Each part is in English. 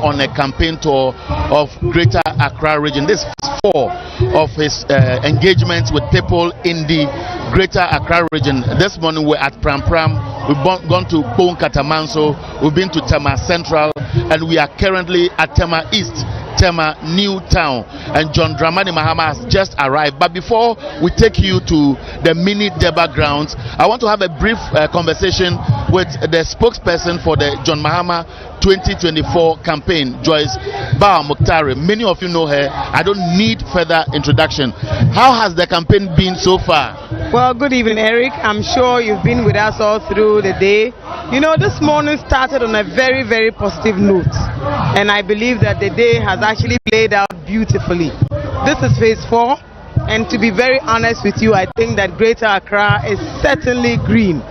on a campaign tour of Greater Accra region. This is 4 of his engagements with people in the Greater Accra region. This morning we're at Pram Pram, we've gone to Pong Katamanso, we've been to Tema Central, and we are currently at Tema East, Tema New Town, and John Dramani Mahama has just arrived. But before we take you to the mini Deba grounds, I want to have a brief conversation with the spokesperson for the John Mahama 2024 campaign, Joyce Bawa Muktari. Many of you know her. I don't need further introduction. How has the campaign been so far? Well, good evening, Eric. I'm sure you've been with us all through the day. You know, this morning started on a very, very positive note, and I believe that the day has actually played out beautifully. This is phase 4, and to be very honest with you, I think that Greater Accra is certainly green.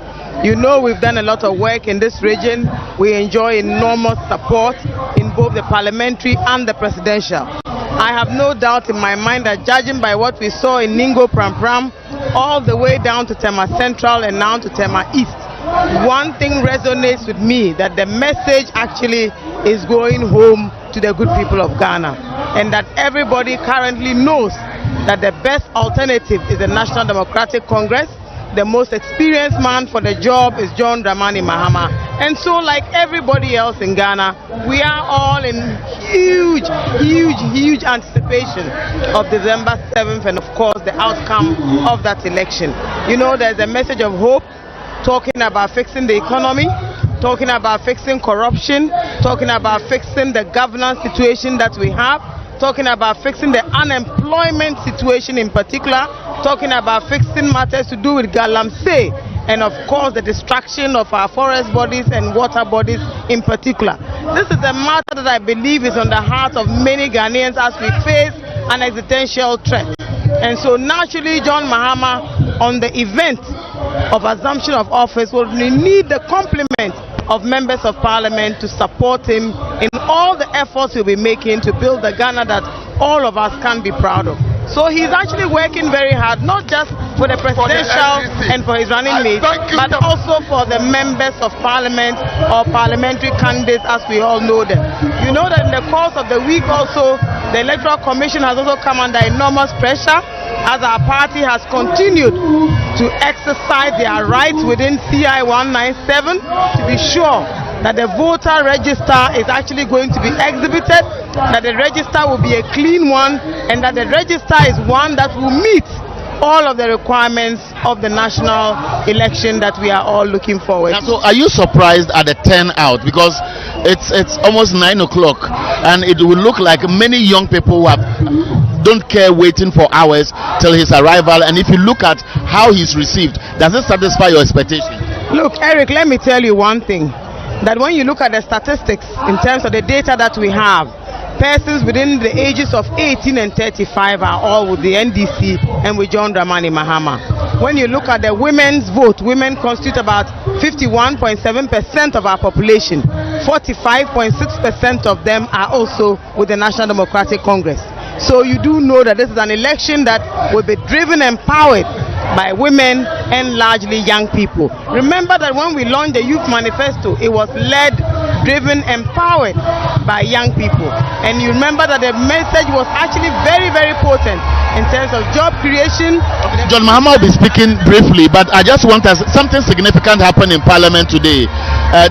You know, we've done a lot of work in this region. We enjoy enormous support in both the parliamentary and the presidential. I have no doubt in my mind that, judging by what we saw in Ningo Pram Pram, all the way down to Tema Central and now to Tema East, one thing resonates with me, that the message actually is going home to the good people of Ghana, and that everybody currently knows that the best alternative is the National Democratic Congress. The most experienced man for the job is John Dramani Mahama. And so, like everybody else in Ghana, we are all in huge anticipation of December 7th and, of course, the outcome of that election. You know, there's a message of hope, talking about fixing the economy, talking about fixing corruption, talking about fixing the governance situation that we have, talking about fixing the unemployment situation in particular, talking about fixing matters to do with galamsey, and of course the destruction of our forest bodies and water bodies in particular. This is a matter that I believe is on the heart of many Ghanaians as we face an existential threat. And so naturally, John Mahama, on the event of assumption of office, will need the complement of members of parliament to support him in all the efforts he'll be making to build the Ghana that all of us can be proud of. So he's actually working very hard, not just for the presidential and for his running mate, but also for the members of parliament or parliamentary candidates as we all know them. You know that in the course of the week also, the Electoral Commission has also come under enormous pressure as our party has continued to exercise their rights within CI 197 to be sure that the voter register is actually going to be exhibited, that the register will be a clean one, and that the register is one that will meet all of the requirements of the national election that we are all looking forward to. So are you surprised at the turnout? Because it's almost 9 o'clock and it will look like many young people who don't care waiting for hours till his arrival, and if you look at how he's received, does it satisfy your expectation? Look, Eric, let me tell you one thing, that when you look at the statistics in terms of the data that we have, persons within the ages of 18 and 35 are all with the NDC and with John Dramani Mahama. When you look at the women's vote, women constitute about 51.7% of our population. 45.6% of them are also with the National Democratic Congress. So you do know that this is an election that will be driven and powered by women and largely young people. Remember that when we launched the Youth Manifesto, it was led, driven, empowered by young people. And you remember that the message was actually very, very potent in terms of job creation. John Mahama will be speaking briefly, but I just want something significant happened in Parliament today.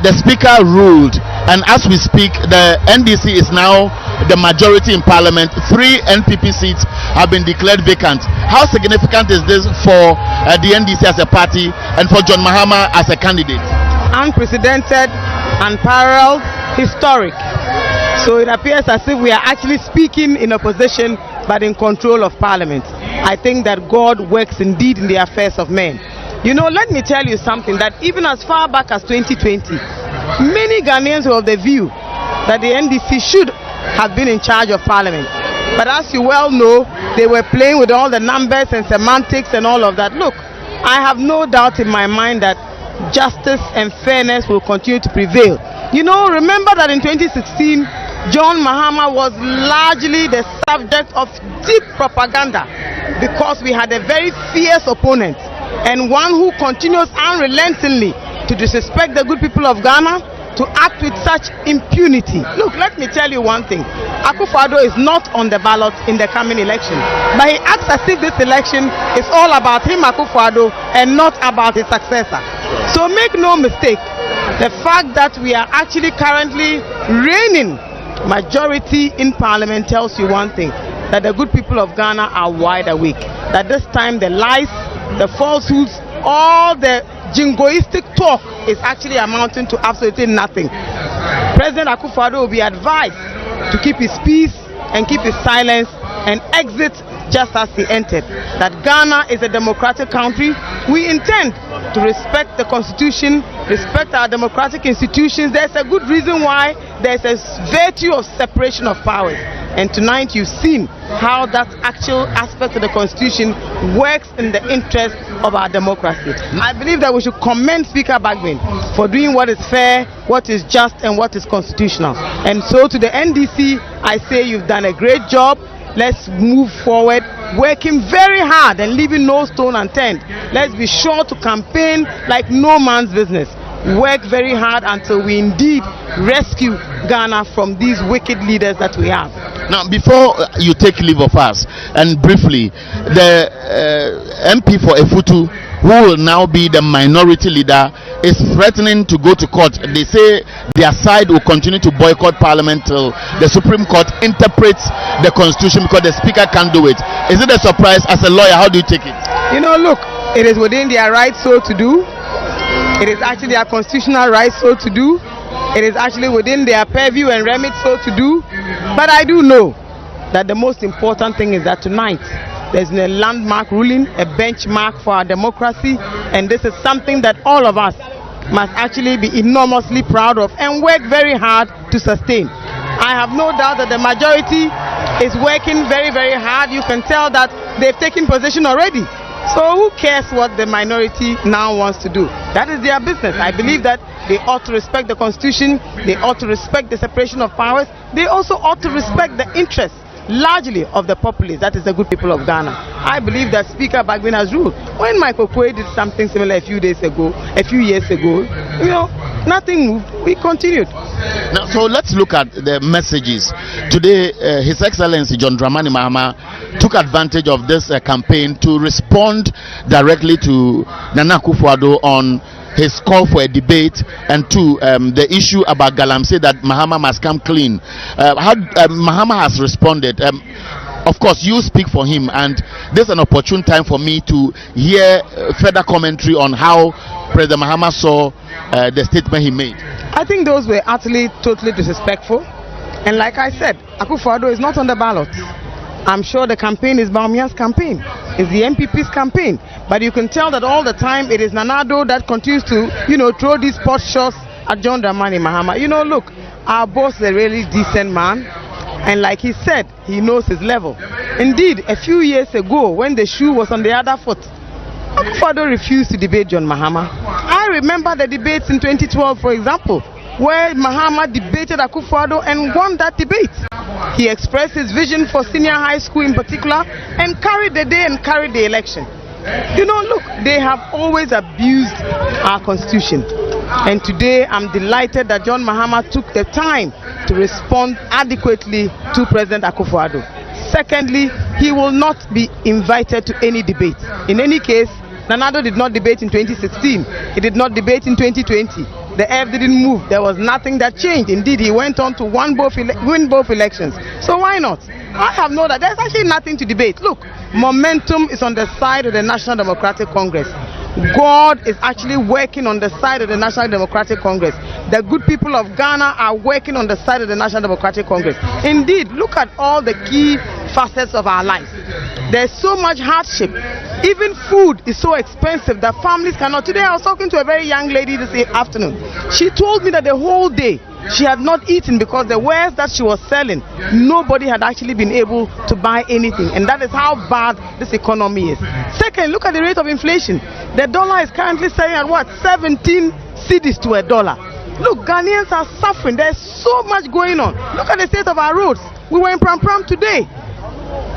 The Speaker ruled, and as we speak, the NDC is now the majority in Parliament. 3 NPP seats have been declared vacant. How significant is this for the NDC as a party and for John Mahama as a candidate? Unprecedented, unparalleled, historic. So it appears as if we are actually speaking in opposition but in control of Parliament. I think that God works indeed in the affairs of men. You know, let me tell you something, that even as far back as 2020, many Ghanaians were of the view that the NDC should have been in charge of Parliament. But as you well know, they were playing with all the numbers and semantics and all of that. Look, I have no doubt in my mind that justice and fairness will continue to prevail. You know, remember that in 2016, John Mahama was largely the subject of deep propaganda because we had a very fierce opponent and one who continues unrelentingly to disrespect the good people of Ghana, to act with such impunity. Look, let me tell you one thing. Akufo-Addo is not on the ballot in the coming election, but he acts as if this election is all about him, Akufo-Addo, and not about his successor. So make no mistake, the fact that we are actually currently reigning majority in Parliament tells you one thing, that the good people of Ghana are wide awake. That this time the lies, the falsehoods, all the jingoistic talk is actually amounting to absolutely nothing. President Akufo-Addo will be advised to keep his peace and keep his silence and exit just as he entered. That Ghana is a democratic country. We intend to respect the constitution, respect our democratic institutions. There's a good reason why there's a virtue of separation of powers. And tonight you've seen how that actual aspect of the constitution works in the interest of our democracy. I believe that we should commend Speaker Bagbin for doing what is fair, what is just, and what is constitutional. And so to the NDC, I say you've done a great job. Let's move forward, working very hard and leaving no stone unturned. Let's be sure to campaign like no man's business. Work very hard until we indeed rescue Ghana from these wicked leaders that we have. Now, before you take leave of us, and briefly, the MP for Efutu, who will now be the minority leader, is threatening to go to court. They say their side will continue to boycott Parliament till the Supreme Court interprets the Constitution because the Speaker can't do it. Is it a surprise? As a lawyer, how do you take it? You know, look, it is within their right so to do. It is actually their constitutional right so to do. It is actually within their purview and remit so to do. But I do know that the most important thing is that tonight there's a landmark ruling, a benchmark for our democracy, and this is something that all of us must actually be enormously proud of and work very hard to sustain. I have no doubt that the majority is working very, very hard. You can tell that they've taken position already. So who cares what the minority now wants to do? That is their business. I believe that they ought to respect the Constitution, they ought to respect the separation of powers, they also ought to respect the interests largely of the populace, that is the good people of Ghana. I believe that Speaker Bagbin has ruled. When Michael Kwe did something similar a few years ago, you know, nothing moved, we continued. Now, so let's look at the messages. Today, His Excellency John Dramani Mahama took advantage of this campaign to respond directly to Nana Akufo-Addo on his call for a debate, and two, the issue about Galamsey that Mahama must come clean. How Mahama has responded. Of course, you speak for him, and this is an opportune time for me to hear further commentary on how President Mahama saw the statement he made. I think those were utterly, totally disrespectful. And like I said, Akufo-Addo is not on the ballot. I'm sure the campaign is Bawumia's campaign, it's the MPP's campaign. But you can tell that all the time it is Nana-Addo that continues to, throw these pot shots at John Dramani Mahama. Look, our boss is a really decent man. And like he said, he knows his level. Indeed, a few years ago, when the shoe was on the other foot, Akufo-Addo refused to debate John Mahama. I remember the debates in 2012, for example, where Mahama debated Akufo-Addo and won that debate. He expressed his vision for senior high school in particular and carried the day and carried the election. Look, they have always abused our constitution. And today I'm delighted that John Mahama took the time to respond adequately to President Akufo-Addo. Secondly, he will not be invited to any debate. In any case, Nana-Addo did not debate in 2016. He did not debate in 2020. The F didn't move. There was nothing that changed. Indeed, he went on to win both elections. So why not? I have known that there's actually nothing to debate. Look, momentum is on the side of the National Democratic Congress. God is actually working on the side of the National Democratic Congress. The good people of Ghana are working on the side of the National Democratic Congress. Indeed, look at all the key facets of our lives. There's so much hardship. Even food is so expensive that families cannot. Today I was talking to a very young lady this afternoon. She told me that the whole day she had not eaten because the wares that she was selling, nobody had actually been able to buy anything. And that is how bad this economy is. Second, look at the rate of inflation. The dollar is currently selling at what? 17 cedis to a dollar. Look, Ghanaians are suffering. There's so much going on. Look at the state of our roads. We were in Pram Pram today.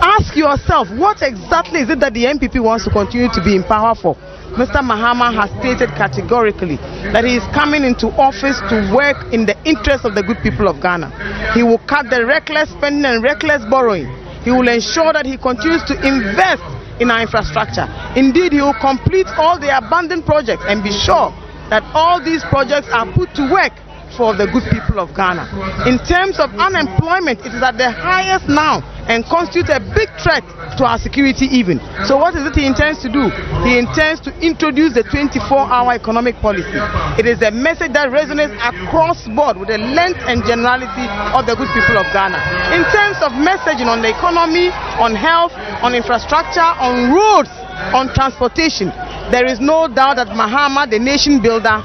Ask yourself, what exactly is it that the MPP wants to continue to be in power for? Mr. Mahama has stated categorically that he is coming into office to work in the interest of the good people of Ghana. He will cut the reckless spending and reckless borrowing. He will ensure that he continues to invest in our infrastructure. Indeed, he will complete all the abandoned projects and be sure that all these projects are put to work for the good people of Ghana. In terms of unemployment, it is at the highest now and constitutes a big threat to our security even. So what is it he intends to do? He intends to introduce the 24-hour economic policy. It is a message that resonates across board with the length and generality of the good people of Ghana. In terms of messaging on the economy, on health, on infrastructure, on roads, on transportation, there is no doubt that Mahama, the nation builder,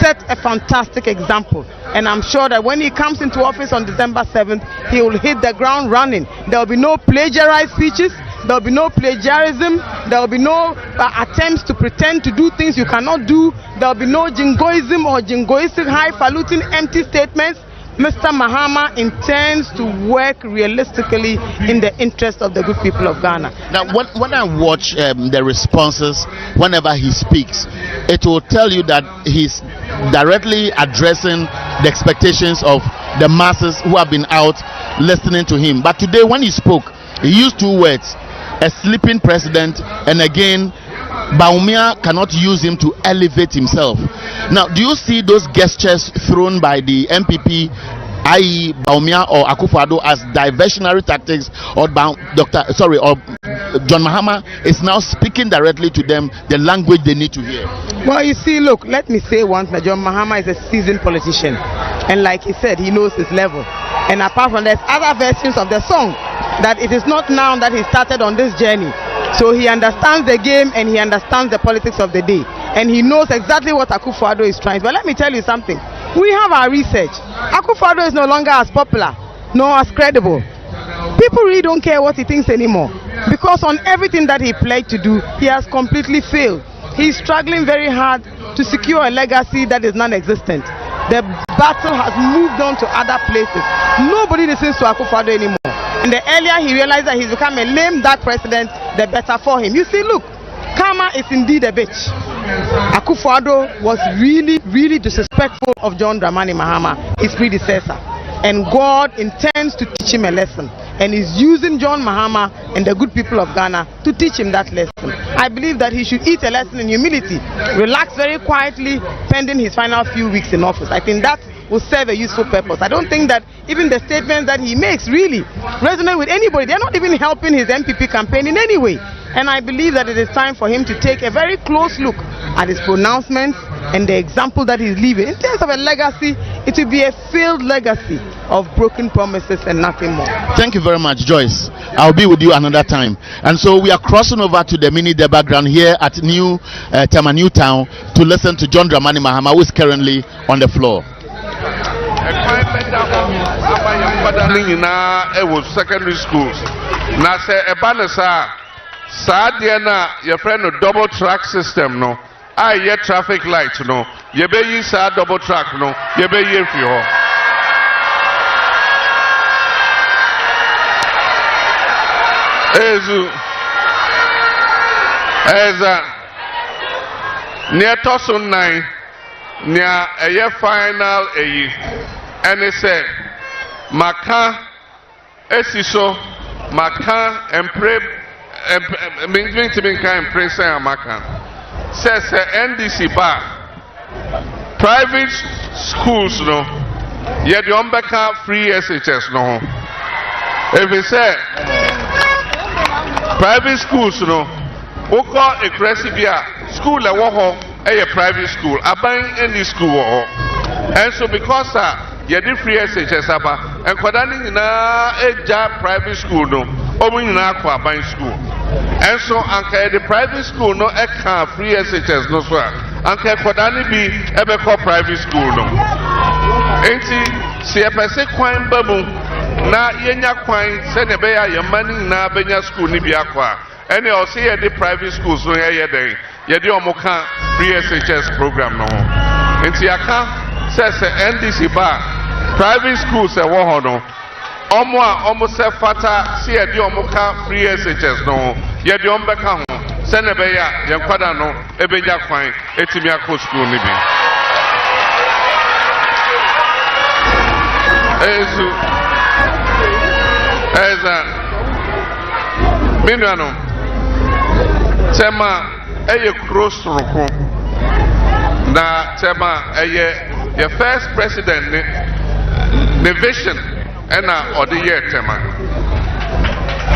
set a fantastic example. And I'm sure that when he comes into office on December 7th, he will hit the ground running. There will be no plagiarized speeches. There will be no plagiarism. There will be no attempts to pretend to do things you cannot do. There will be no jingoism or jingoistic, highfalutin, empty statements. Mr. Mahama intends to work realistically in the interest of the good people of Ghana. Now, when I watch the responses whenever he speaks, it will tell you that he's directly addressing the expectations of the masses who have been out listening to him. But today, when he spoke, he used two words: a sleeping president, and again, Baumia cannot use him to elevate himself. Now, do you see those gestures thrown by the MPP, i.e. Baumia or Akufo-Addo, as diversionary tactics, or John Mahama is now speaking directly to them the language they need to hear? Well, you see, look, let me say once that John Mahama is a seasoned politician, and like he said, he knows his level. And apart from that, other versions of the song, that it is not now that he started on this journey. So he understands the game and he understands the politics of the day. And he knows exactly what Akufo-Addo is trying. But let me tell you something. We have our research. Akufo-Addo is no longer as popular, nor as credible. People really don't care what he thinks anymore. Because on everything that he pledged to do, he has completely failed. He's struggling very hard to secure a legacy that is non-existent. The battle has moved on to other places. Nobody listens to Akufo-Addo anymore. And the earlier he realized that he's become a lame duck president, the better for him. You see, look, karma is indeed a bitch. Akufo-Addo was really, really disrespectful of John Dramani Mahama, his predecessor. And God intends to teach him a lesson. And is using John Mahama and the good people of Ghana to teach him that lesson. I believe that he should eat a lesson in humility, relax very quietly, pending his final few weeks in office. I think that will serve a useful purpose. I don't think that even the statements that he makes really resonate with anybody. They're not even helping his MPP campaign in any way. And I believe that it is time for him to take a very close look at his pronouncements and the example that he's leaving. In terms of a legacy, it will be a failed legacy of broken promises and nothing more. Thank you very much, Joyce. I'll be with you another time. And so we are crossing over to the mini debate ground here at Tema New Town to listen to John Dramani Mahama, who is currently on the floor. Secondary schools. Now say Ebanesa Sadiana, your friend no double track system no. I hear traffic light no. You be use double track no. You be here for you. Near Tosun 9, near a year final and they said, Maka, Esiso, Maka, and pray, meaning to be kind of praise and Maka. Says NDC bar, private schools, no, yet the Umbeka free SHS, no. If it said, private schools, no, Oko Ekrasibia, school a woho, a private school, a buying any school, and so because you did free SHS, and Kodani na a job private school, no, or in a buying school, and so Anka the private school, no, a car free SHS, no, sir, Anka Kodani be ever called private school, no, ain't he? See a person quine bubble. Na yenya kwan se ne be ya yamani na benya school ni bi akwa ene o se ye de private schools no ye den ye de omoka free SHS program no enti aka se NDC ba private schools e wo ho no omo a omo se fata se ye de omoka free SHS no ye de ombeka ho Senebeya, Yankwadano, Ebeja Quine, Etimia Co School Nibi. As a Minuano Tema Eye Cross Roko Na Tema Eye, your first president, the vision, and or the year Tema.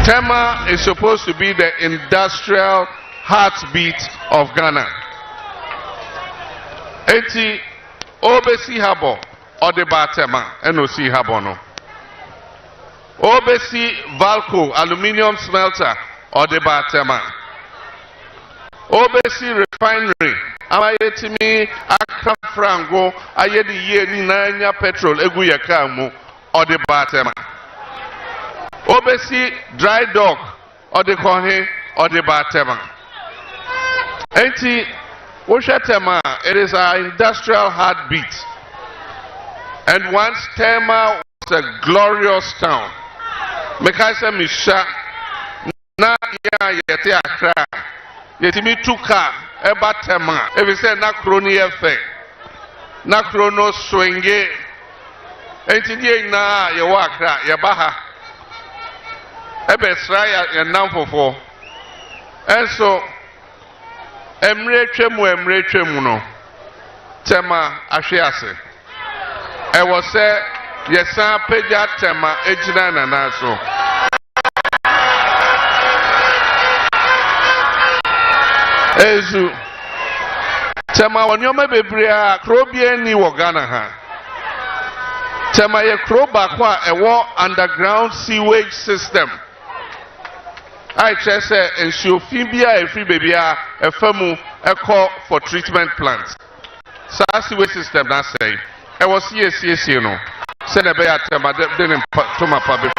Tema is supposed to be the industrial heartbeat of Ghana. Eti Obesi Habo or the Batema, NOC Habono. Obesi Valco aluminium smelter or the Batema. Obesi refinery. Amayetimi Aka Frango Ayedi Ye Nanya petrol Eguya Kamu or the Batema. Obesi dry dock or the Kohe or the Batema. Enti Tema, it is our industrial heartbeat. And once Tema was a glorious town. Mekaisa Misha na ya yete akra yetimi tuka eba Tema ebi se na kroni efe na krono swenge enti die na ye wa akra ye baha ebe sra ya namfofo enso emre twemu no Tema ahwe ase e wo se yesa peja Tema ejina na so ezu Tema wonyoma bebre a krobie ni wo Ghana ha Tema ye kroba kwa ewo underground sewage system I say ensuofin bia efri bebia efamu eko for treatment plant sa sewage system na say e was yes no send a bear Tema didn't to my public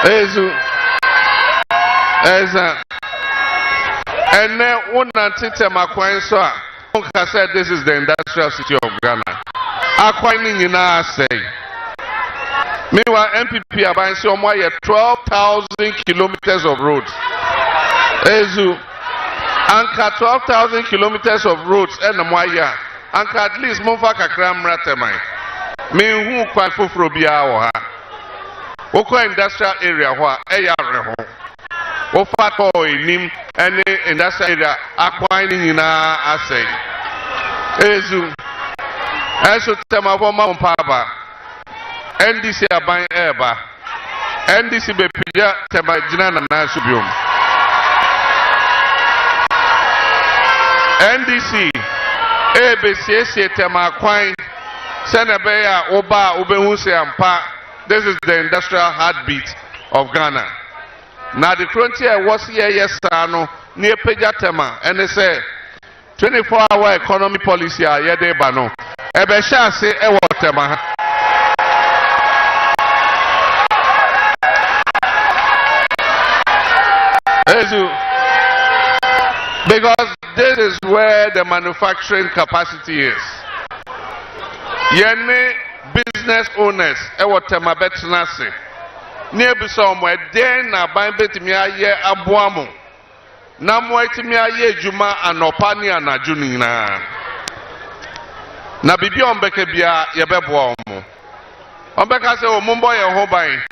ezu eza and then one Tema Quine so said this is the industrial city of Ghana. Aquine in our say. Meanwhile, MPP are buying so much 12,000 kilometers of roads. Ezu anka 12,000 kilometers of roads and Moya. Anka at least Mufaka Kram Ratamai. Me who quite fufrobia or her. Oko industrial area where Eya Ofato in any industrial area acquiring in our assay. Ezu Esu Tema Mount Paba NDC Aban Eba NDC Bepia Tema Jinan and Nasubium NDC ABC Tema Quine Senabea Oba Ubehuse Ampa. This is the industrial heartbeat of Ghana. Now the frontier was here yes near Peja Tema and they say 24-hour economy policy yede bano. Ebesha say ewo Tema. Because this is where the manufacturing capacity is. Yene business owners ewo Tema betnase. Near somewhere then na ban betimi aye aboamu. Na mo etimi aye juma anopani anajuni na bibi ombeke bia ye beboa omo ombeka se omumbo ye ho ban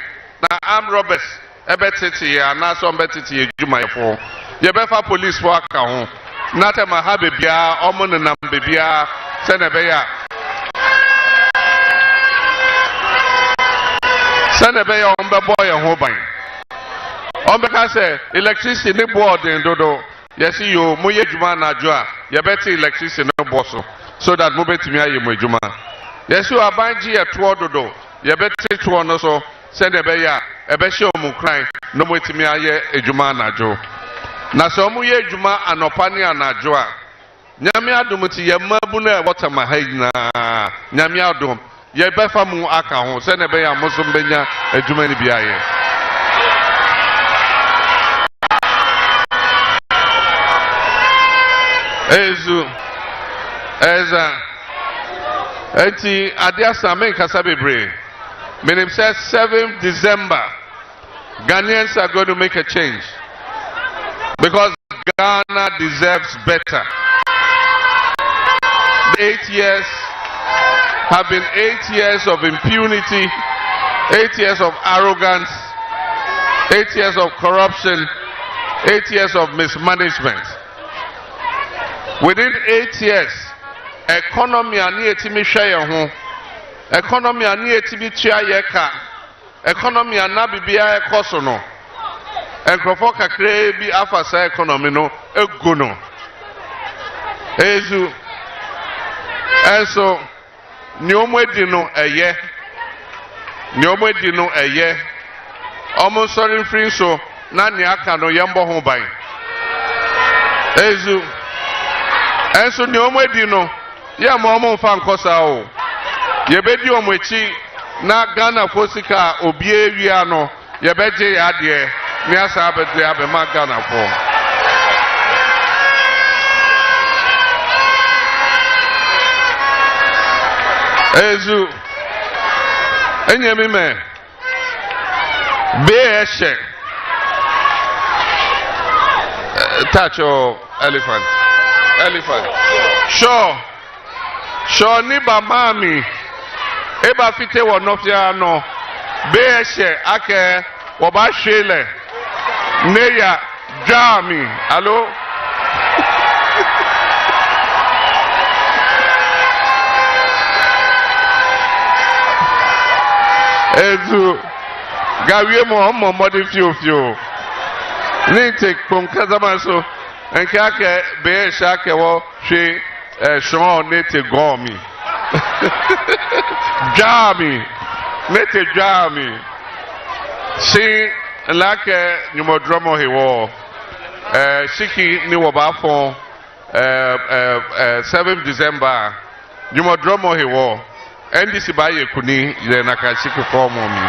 na armed robbers ebetiti ya na so ombetiti ye juma ye fo ye befa police for aka ho na Tema ha bebia omo na bebia se na be ya Senebe ya ombebo ye ho ban ombeka se electricity ni board ndodo yesi yo mo ye juma na jo a ye beti electricity no boso so that mo betimi aye mo juma yesi abanji ye to dodo ye beti to no so senebe ya ebe hye omu kran no mo betimi aye ejuma na jo na so mo ye ejuma anopa ni anajo a nyame adom ti ye mabu na Tema ha nyina nyame adom ye befa mu aka ho se ne be ya musum benya adwuma ni bia ye ezu eza enti adia samen kasa bebre menim say 7th December Ghanaians are going to make a change because Ghana deserves better. The 8 years have been 8 years of impunity, 8 years of arrogance, 8 years of corruption, 8 years of mismanagement. Within 8 years, economy ani etimi hwe ho, economy ani etimi tua yeka, economy anabibia ekoso no. Enkrofo kakre bi afasa economy no egu no. Ezu enso nyomwedi no eye. Nyomwedi no eye. Omo sorry free so na ne aka no yembo ho ban. Ezu enso nyomwedi no ya ma omo mfa nkosa o. Yebedi omo echi na Ghana fosika obie wia no yebeje ya de ni asa abede abema Ghana for. Ezu enyemi me be touch your elephant sure ni ba mami eba fite wo nofia no be ake wo ba hwele neya jami allo Ezu gawie mo modi fio ni take pom kazama so enke ake be shake wo hwe shon ne te gomi jami ne te jami si lake nyumodromo hewo shiki ni wo ba fon 7 December nyumodromo hewo NDC baye kuni ile nakashiki fomu mi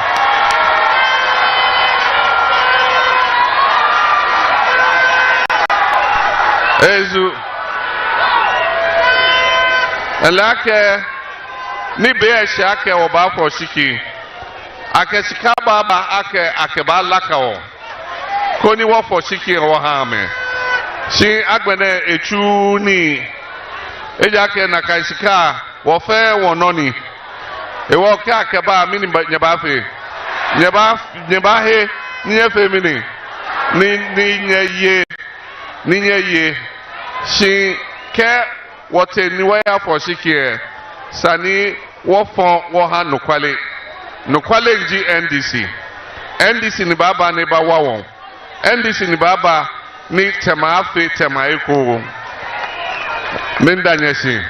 Ezu alake ni be shake oba for shiki akeshika baba ake ba laka o koni wo for shiki wo ha me si agbene echu ni ejake nakashika wo fe wononi ewo ka akeba mini nyeba fe nyeba he nye fe mini ni nye ye shi ke wote ni waya for shiki sani wo fon wo ha nokwale nji NDC ni baba ni ba wawon NDC ni baba ni tema afi tema eko mendanyeshi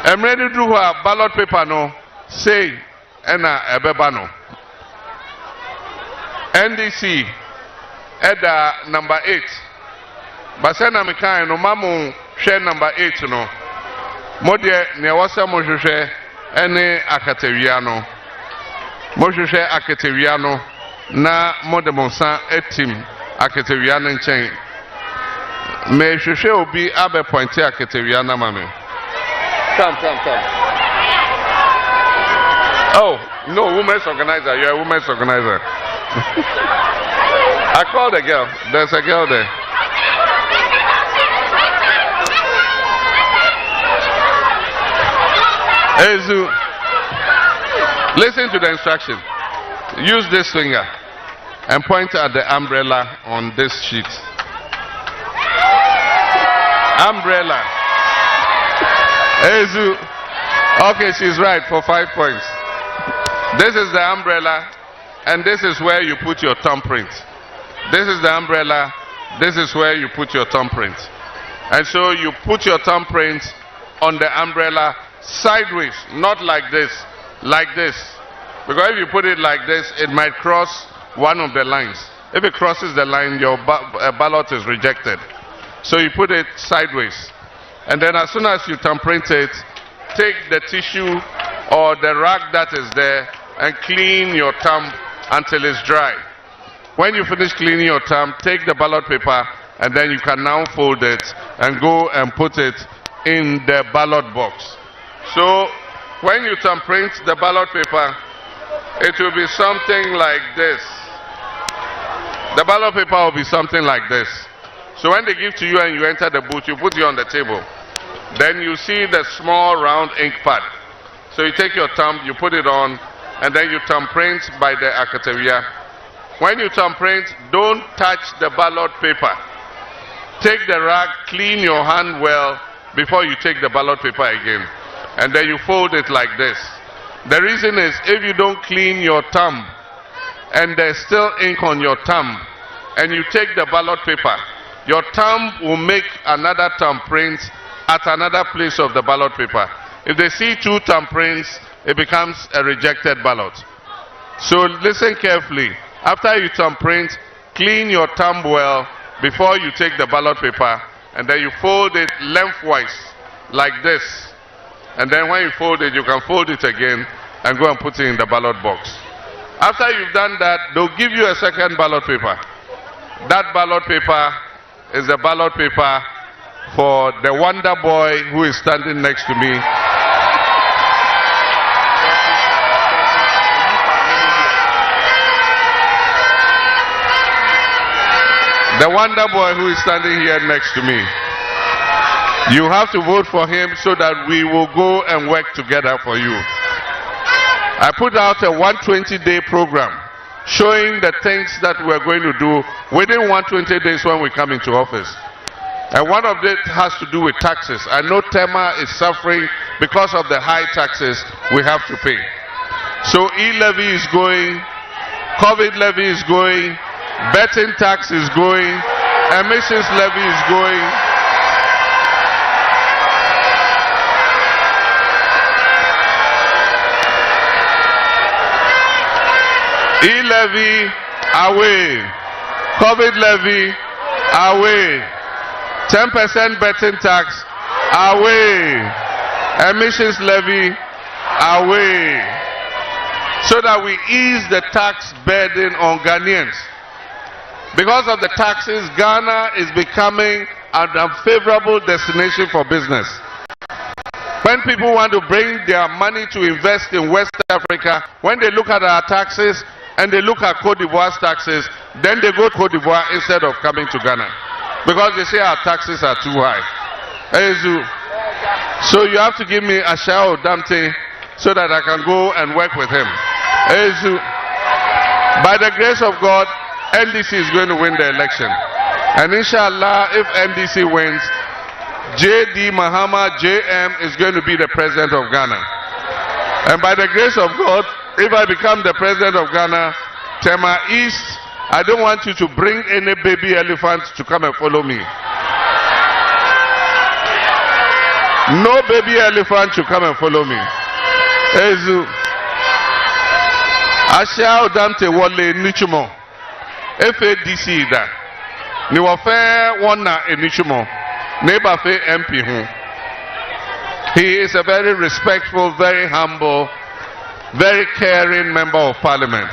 I'm ready to do a ballot paper no say ena ebeba no NDC eda number 8 basena mekan no mamu hwe number 8 no modie ne wasa mo hwehwe ene akatawia no mo hwehwe akatawia no na modemonsa etim akatawia no nchen me hwehwe obi abe point akatawia na mame come oh no women's organizer, you're a women's organizer. I called a girl, there's a girl there. Ezu, listen to the instruction. Use this finger and point at the umbrella on this sheet. Umbrella. Ezu. Okay, she's right for 5 points. This is the umbrella, and this is where you put your thumbprint. This is the umbrella, this is where you put your thumbprint. And so you put your thumbprint on the umbrella sideways, not like this, like this. Because if you put it like this, it might cross one of the lines. If it crosses the line, your ballot is rejected. So you put it sideways. And then as soon as you thumbprint it, take the tissue or the rag that is there and clean your thumb until it's dry. When you finish cleaning your thumb, take the ballot paper and then you can now fold it and go and put it in the ballot box. So when you thumbprint the ballot paper, it will be something like this. The ballot paper will be something like this. So when they give to you and you enter the booth, you put it on the table. Then you see the small round ink pad. So you take your thumb, you put it on, and then you thumbprint by the Akateria. When you thumbprint, don't touch the ballot paper. Take the rag, clean your hand well before you take the ballot paper again. And then you fold it like this. The reason is, if you don't clean your thumb, and there's still ink on your thumb, and you take the ballot paper, your thumb will make another thumbprint at another place of the ballot paper. If they see two thumbprints, it becomes a rejected ballot. So listen carefully. After you thumbprint, clean your thumb well before you take the ballot paper, and then you fold it lengthwise like this. And then when you fold it, you can fold it again and go and put it in the ballot box. After you've done that, they'll give you a second ballot paper. That ballot paper is the ballot paper for the wonder boy who is standing next to me. The wonder boy who is standing here next to me. You have to vote for him so that we will go and work together for you. I put out a 120-day program showing the things that we're going to do within 120 days when we come into office. And one of it has to do with taxes. I know Tema is suffering because of the high taxes we have to pay. So e-levy is going, COVID levy is going, betting tax is going, emissions levy is going. E-levy, away. COVID levy, away. 10% betting tax, away. Emissions levy, away. So that we ease the tax burden on Ghanaians. Because of the taxes, Ghana is becoming an unfavorable destination for business. When people want to bring their money to invest in West Africa, when they look at our taxes and they look at Cote d'Ivoire's taxes, then they go to Cote d'Ivoire instead of coming to Ghana. Because they say our taxes are too high. So you have to give me a shout Damte so that I can go and work with him. By the grace of God, NDC is going to win the election. And inshallah, if NDC wins, JD Mahama JM is going to be the president of Ghana. And by the grace of God, if I become the president of Ghana, Tema East, I don't want you to bring any baby elephants to come and follow me. No baby elephant should come and follow me. Asha Odamte Wale Nichumo. FADC da. Ni wafe wana enichumo. Neighbor fe MP hu. He is a very respectful, very humble, very caring member of parliament.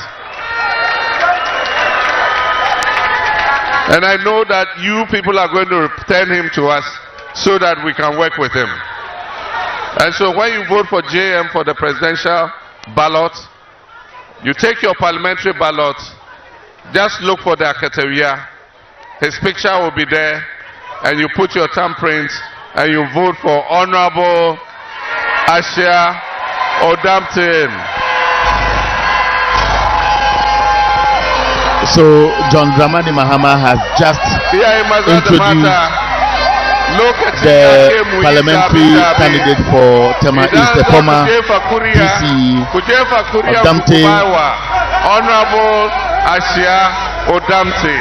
And I know that you people are going to return him to us so that we can work with him. And so when you vote for JM for the presidential ballot, you take your parliamentary ballot, just look for the Akateria. His picture will be there, and you put your thumbprint and you vote for Honorable Asha Odamtin. So John Dramani Mahama has just introduced the parliamentary candidate for Tema East, the former PC Odamte. Honorable Asha Odamte.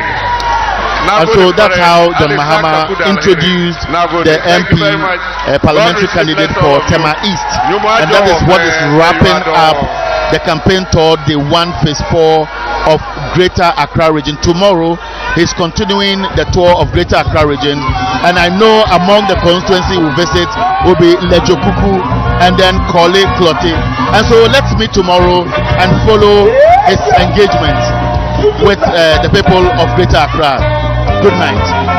And so that's how John Mahama introduced the MP parliamentary candidate for Tema East. And that is what is wrapping up the campaign toward the phase 4 of Greater Accra region. Tomorrow, he's continuing the tour of Greater Accra region. And I know among the constituency we visit will be Lejokuku and then Kole Klote. And so let's meet tomorrow and follow his engagement with the people of Greater Accra. Good night.